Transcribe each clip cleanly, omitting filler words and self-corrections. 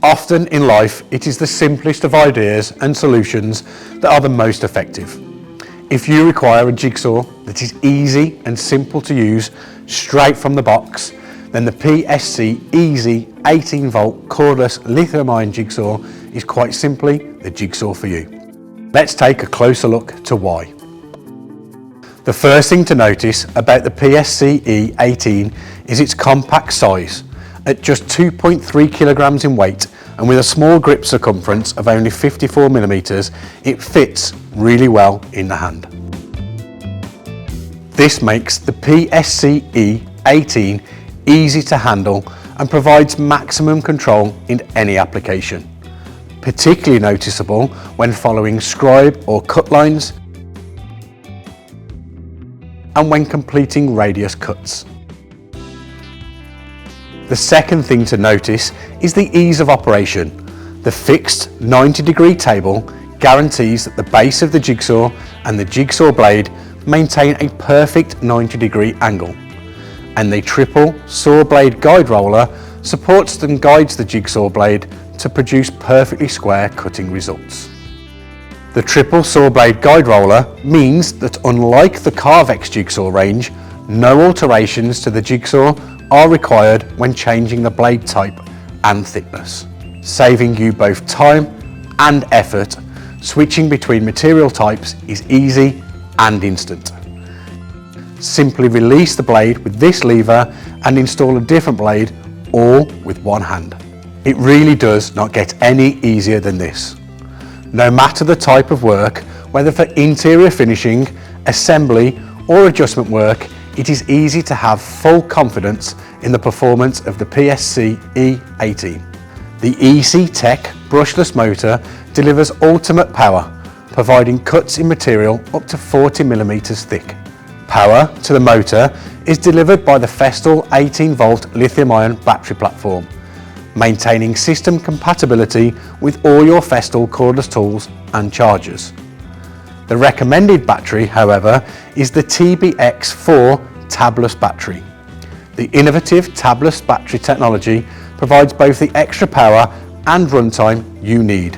Often in life, it is the simplest of ideas and solutions that are the most effective. If you require a jigsaw that is easy and simple to use straight from the box, then the PSC-E 18-volt cordless lithium-ion jigsaw is quite simply the jigsaw for you. Let's take a closer look to why. The first thing to notice about the PSC-E 18 is its compact size. At just 2.3 kilograms in weight and with a small grip circumference of only 54 millimeters, it fits really well in the hand. This makes the PSC-E 18 easy to handle and provides maximum control in any application. Particularly noticeable when following scribe or cut lines and when completing radius cuts. The second thing to notice is the ease of operation. The fixed 90-degree table guarantees that the base of the jigsaw and the jigsaw blade maintain a perfect 90-degree angle, and the triple saw blade guide roller supports and guides the jigsaw blade to produce perfectly square cutting results. The triple saw blade guide roller means that unlike the Carvex jigsaw range, no alterations to the jigsaw are required when changing the blade type and thickness, saving you both time and effort. Switching between material types is easy and instant. Simply release the blade with this lever and install a different blade, all with one hand. It really does not get any easier than this. No matter the type of work, whether for interior finishing, assembly or adjustment work, it is easy to have full confidence in the performance of the PSC-E 18. The EC Tech brushless motor delivers ultimate power, providing cuts in material up to 40 millimeters thick. Power to the motor is delivered by the Festool 18-volt lithium-ion battery platform, maintaining system compatibility with all your Festool cordless tools and chargers. The recommended battery, however, is the TBX4 tabless battery. The innovative tabless battery technology provides both the extra power and runtime you need,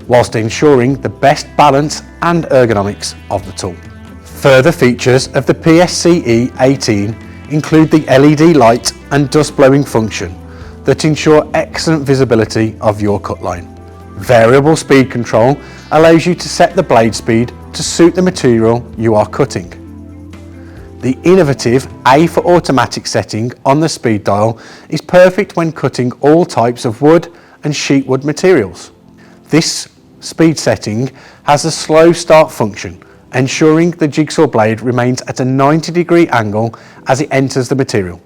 whilst ensuring the best balance and ergonomics of the tool. Further features of the PSC-E 18 include the LED light and dust blowing function that ensure excellent visibility of your cut line. Variable speed control allows you to set the blade speed to suit the material you are cutting. The innovative A for automatic setting on the speed dial is perfect when cutting all types of wood and sheet wood materials. This speed setting has a slow start function, ensuring the jigsaw blade remains at a 90-degree angle as it enters the material.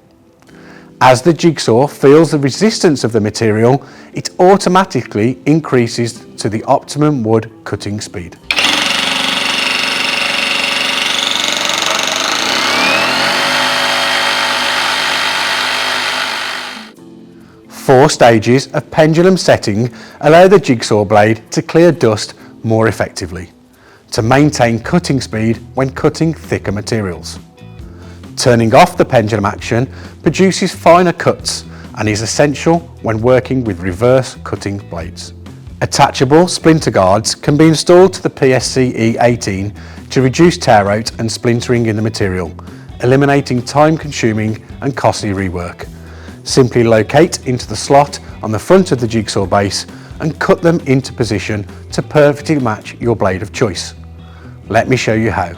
As the jigsaw feels the resistance of the material, it automatically increases to the optimum wood cutting speed. Four stages of pendulum setting allow the jigsaw blade to clear dust more effectively, to maintain cutting speed when cutting thicker materials. Turning off the pendulum action produces finer cuts and is essential when working with reverse cutting blades. Attachable splinter guards can be installed to the PSC-E 18 to reduce tear out and splintering in the material, eliminating time-consuming and costly rework. Simply locate into the slot on the front of the jigsaw base and cut them into position to perfectly match your blade of choice. Let me show you how.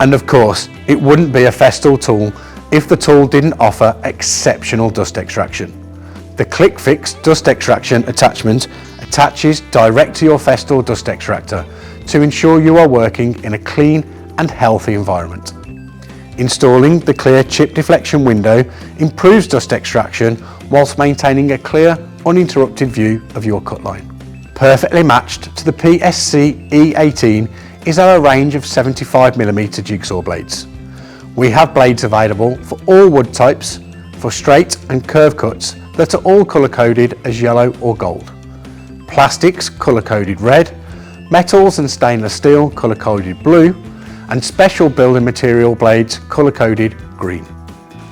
And of course, it wouldn't be a Festool tool if the tool didn't offer exceptional dust extraction. The Click Fix dust extraction attachment attaches direct to your Festool dust extractor to ensure you are working in a clean and healthy environment. Installing the clear chip deflection window improves dust extraction whilst maintaining a clear, uninterrupted view of your cut line. Perfectly matched to the PSC-E 18 is our range of 75mm jigsaw blades. We have blades available for all wood types, for straight and curve cuts that are all colour coded as yellow or gold. plastics colour-coded red, metals and stainless steel colour-coded blue, and special building material blades colour-coded green.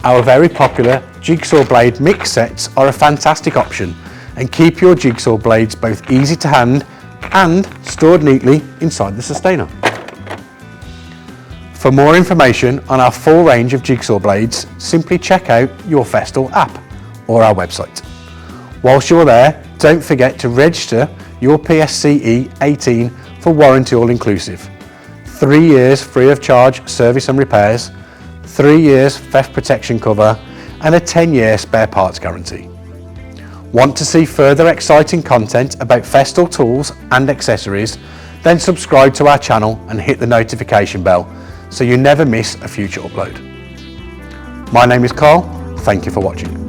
Our very popular Jigsaw blade mix sets are a fantastic option and keep your jigsaw blades both easy to hand and stored neatly inside the sustainer. For more information on our full range of jigsaw blades, simply check out your Festool app or our website. Whilst you're there, don't forget to register your PSC-E 18 for warranty all inclusive, 3 years free of charge service and repairs, 3 years theft protection cover, and a 10-year spare parts guarantee. Want to see further exciting content about Festool tools and accessories? Then subscribe to our channel and hit the notification bell so you never miss a future upload. My name is Carl, thank you for watching.